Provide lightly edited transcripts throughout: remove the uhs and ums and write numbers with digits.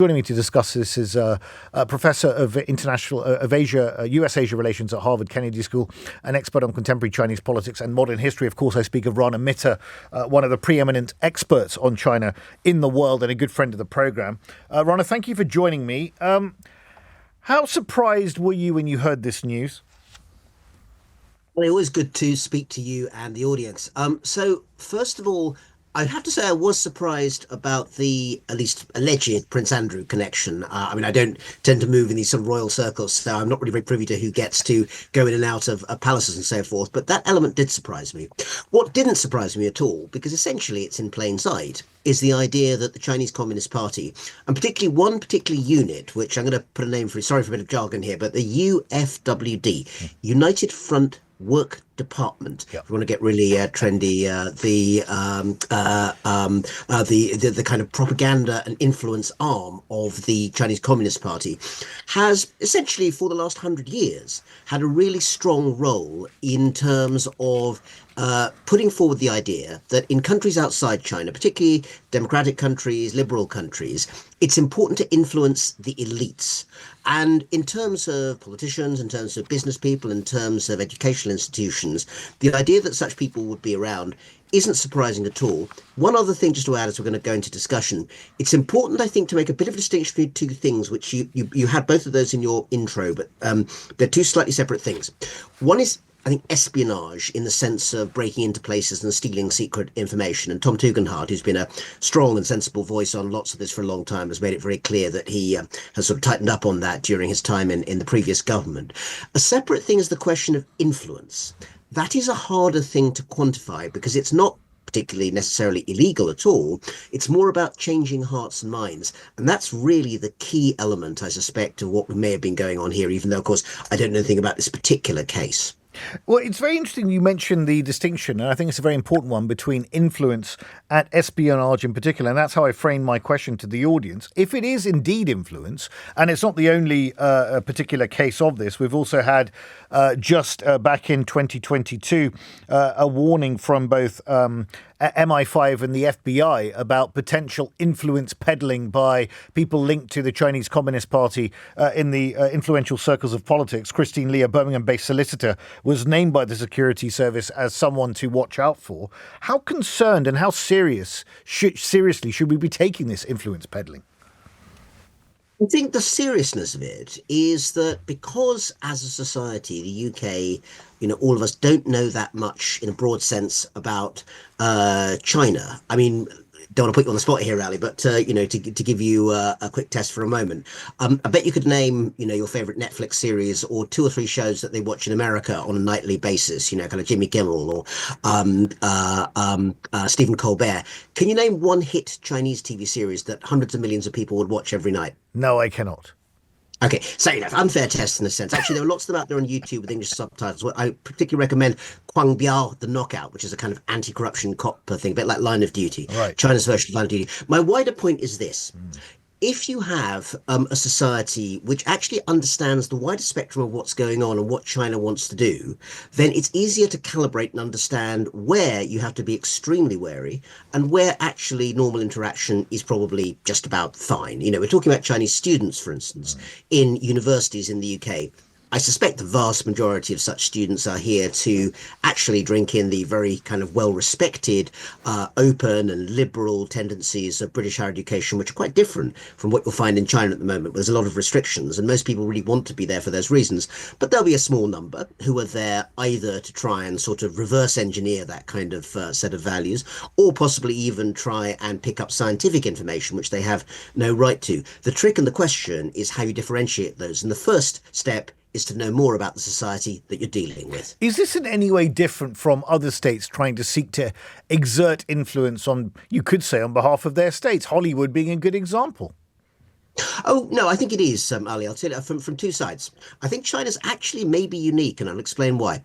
Joining me to discuss this is a professor of U.S.-Asia relations at Harvard Kennedy School, an expert on contemporary Chinese politics and modern history. Of course, I speak of Rana Mitter, one of the preeminent experts on China in the world and a good friend of the program. Rana, thank you for joining me. How surprised were you when you heard this news? Well, always good to speak to you and the audience. So first of all, I have to say I was surprised about the at least alleged Prince Andrew connection. I don't tend to move in these sort of royal circles, so I'm not really very privy to who gets to go in and out of palaces and so forth. But that element did surprise me. What didn't surprise me at all, because essentially it's in plain sight, is the idea that the Chinese Communist Party, and particularly one particular unit, which I'm going to put a name for, sorry for a bit of jargon here, but the UFWD, United Front Work Department. Yep. If we want to get really trendy, the kind of propaganda and influence arm of the Chinese Communist Party has essentially for the last 100 years had a really strong role in terms of putting forward the idea that in countries outside China, particularly democratic countries, liberal countries, it's important to influence the elites. And in terms of politicians, in terms of business people, in terms of educational institutions, the idea that such people would be around isn't surprising at all. One other thing just to add as we're going to go into discussion, it's important, I think, to make a bit of a distinction between two things, which you had both of those in your intro, but they're two slightly separate things. One is, I think, espionage in the sense of breaking into places and stealing secret information. And Tom Tugendhat, who's been a strong and sensible voice on lots of this for a long time, has made it very clear that he has sort of tightened up on that during his time in the previous government. A separate thing is the question of influence. That is a harder thing to quantify because it's not particularly necessarily illegal at all. It's more about changing hearts and minds. And that's really the key element, I suspect, of what may have been going on here, even though, of course, I don't know anything about this particular case. Well, it's very interesting you mentioned the distinction, and I think it's a very important one, between influence and espionage in particular, and that's how I framed my question to the audience. If it is indeed influence, and it's not the only particular case of this, we've also had just back in 2022 a warning from both MI5 and the FBI about potential influence peddling by people linked to the Chinese Communist Party in the influential circles of politics. Christine Lee, a Birmingham-based solicitor, was named by the security service as someone to watch out for. How concerned and how seriously should we be taking this influence peddling? I think the seriousness of it is that because as a society, the UK, all of us don't know that much in a broad sense about China. I mean, don't want to put you on the spot here, Ali, but to give you a quick test for a moment, I bet you could name your favorite Netflix series or two or three shows that they watch in America on a nightly basis. Kind of Jimmy Kimmel or Stephen Colbert. Can you name one hit Chinese TV series that hundreds of millions of people would watch every night? No, I cannot. Okay, so unfair test in a sense. Actually, there are lots of them out there on YouTube with English subtitles. I particularly recommend Kwang Biao, The Knockout, which is a kind of anti-corruption cop thing, a bit like Line of Duty, right. China's version of Line of Duty. My wider point is this. If you have a society which actually understands the wider spectrum of what's going on and what China wants to do, then it's easier to calibrate and understand where you have to be extremely wary and where actually normal interaction is probably just about fine. We're talking about Chinese students, for instance, in universities in the UK. I suspect the vast majority of such students are here to actually drink in the very kind of well-respected, open and liberal tendencies of British higher education, which are quite different from what you'll find in China at the moment. There's a lot of restrictions and most people really want to be there for those reasons. But there'll be a small number who are there either to try and sort of reverse engineer that kind of set of values, or possibly even try and pick up scientific information, which they have no right to. The trick and the question is how you differentiate those. And the first step is to know more about the society that you're dealing with. Is this in any way different from other states trying to seek to exert influence on, you could say, on behalf of their states, Hollywood being a good example? Oh, no, I think it is, Ali. I'll tell you from two sides. I think China's actually maybe unique, and I'll explain why.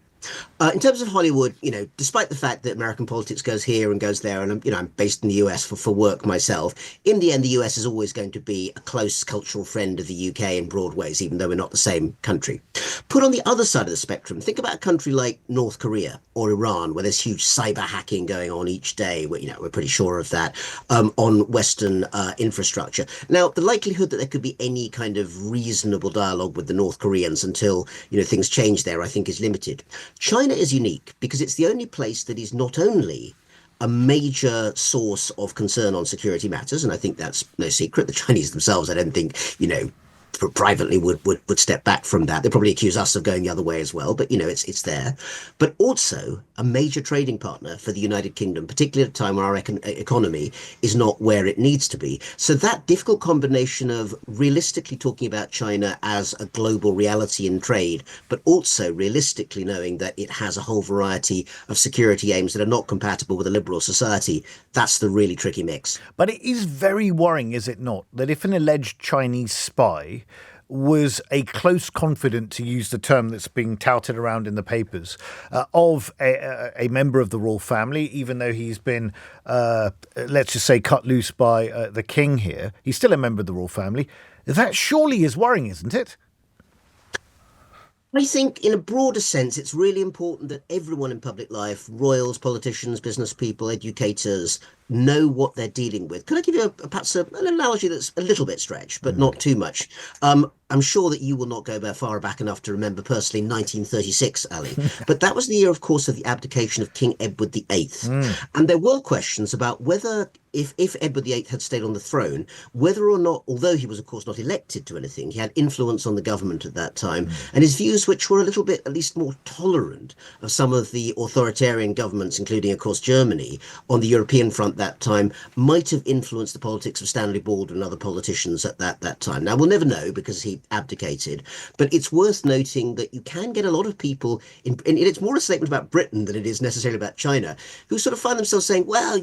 In terms of Hollywood, despite the fact that American politics goes here and goes there, and I'm based in the US for work myself, in the end, the US is always going to be a close cultural friend of the UK in broad ways, even though we're not the same country. Put on the other side of the spectrum, think about a country like North Korea or Iran, where there's huge cyber hacking going on each day. We're pretty sure of that on Western infrastructure. Now, the likelihood that there could be any kind of reasonable dialogue with the North Koreans until things change there, I think, is limited. China is unique because it's the only place that is not only a major source of concern on security matters, and I think that's no secret. The Chinese themselves, I don't think, privately would step back from that. They probably accuse us of going the other way as well, but it's there. But also a major trading partner for the United Kingdom, particularly at a time when our economy is not where it needs to be. So that difficult combination of realistically talking about China as a global reality in trade, but also realistically knowing that it has a whole variety of security aims that are not compatible with a liberal society, that's the really tricky mix. But it is very worrying, is it not, that if an alleged Chinese spy was a close confidant, to use the term that's being touted around in the papers, of a member of the royal family, even though he's been, let's just say, cut loose by the king here, he's still a member of the royal family. That surely is worrying, isn't it? I think in a broader sense, it's really important that everyone in public life, royals, politicians, business people, educators, know what they're dealing with. Could I give you perhaps an analogy that's a little bit stretched, but not too much? I'm sure that you will not go far back enough to remember personally 1936, Ali, but that was the year, of course, of the abdication of King Edward VIII. And there were questions about whether, if Edward VIII had stayed on the throne, whether or not, although he was, of course, not elected to anything, he had influence on the government at that time, and his views, which were a little bit, at least more tolerant of some of the authoritarian governments, including, of course, Germany, on the European front that time, might have influenced the politics of Stanley Baldwin and other politicians at that time. Now, we'll never know because he abdicated, but it's worth noting that you can get a lot of people, and it's more a statement about Britain than it is necessarily about China, who sort of find themselves saying, well,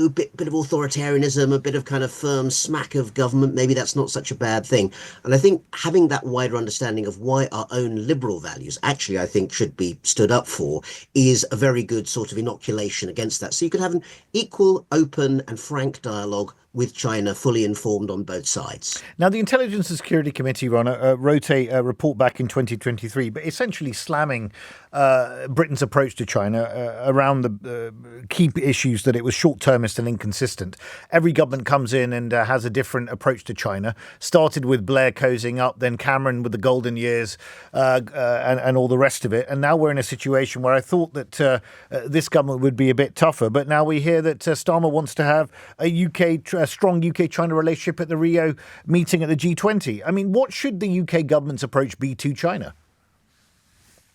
bit of authoritarianism, a bit of kind of firm smack of government, maybe that's not such a bad thing. And I think having that wider understanding of why our own liberal values actually, I think, should be stood up for is a very good sort of inoculation against that. So you could have an equal, open and frank dialogue with China, fully informed on both sides. Now, the Intelligence and Security Committee, Rana, wrote a report back in 2023, but essentially slamming Britain's approach to China around the key issues that it was short-termist and inconsistent. Every government comes in and has a different approach to China. Started with Blair cozying up, then Cameron with the golden years and all the rest of it. And now we're in a situation where I thought that this government would be a bit tougher, but now we hear that Starmer wants to have a strong UK-China relationship at the Rio meeting at the G20. I mean, what should the UK government's approach be to China?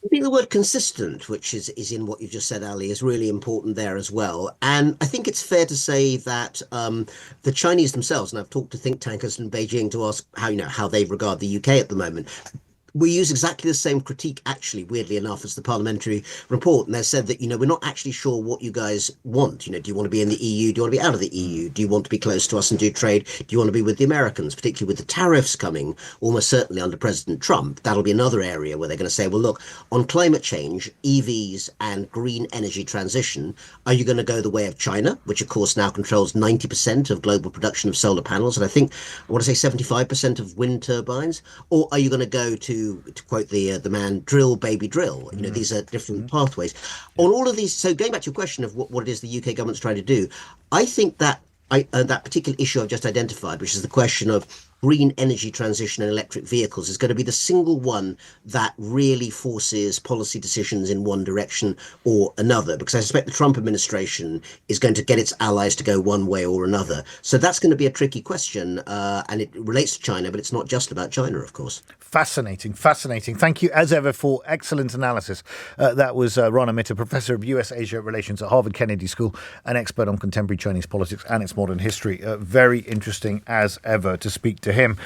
I think the word consistent, which is in what you just said, Ali, is really important there as well. And I think it's fair to say that the Chinese themselves, and I've talked to think tankers in Beijing to ask how they regard the UK at the moment, we use exactly the same critique, actually, weirdly enough, as the parliamentary report. And they said that, we're not actually sure what you guys want. Do you want to be in the EU? Do you want to be out of the EU? Do you want to be close to us and do trade? Do you want to be with the Americans, particularly with the tariffs coming almost certainly under President Trump? That'll be another area where they're going to say, well, look, on climate change, EVs and green energy transition, are you going to go the way of China, which, of course, now controls 90% of global production of solar panels? And I want to say 75% of wind turbines. Or are you going to go to quote the man, drill, baby, drill? These are different pathways. On all of these, so going back to your question of what it is the UK government's trying to do, I think that that particular issue I've just identified, which is the question of green energy transition and electric vehicles, is going to be the single one that really forces policy decisions in one direction or another, because I suspect the Trump administration is going to get its allies to go one way or another. So that's going to be a tricky question, and it relates to China, but it's not just about China, of course. Fascinating. Thank you, as ever, for excellent analysis. That was Rana Mitter, Professor of US-Asia Relations at Harvard Kennedy School, an expert on contemporary Chinese politics and its modern history. Very interesting, as ever, to speak to him.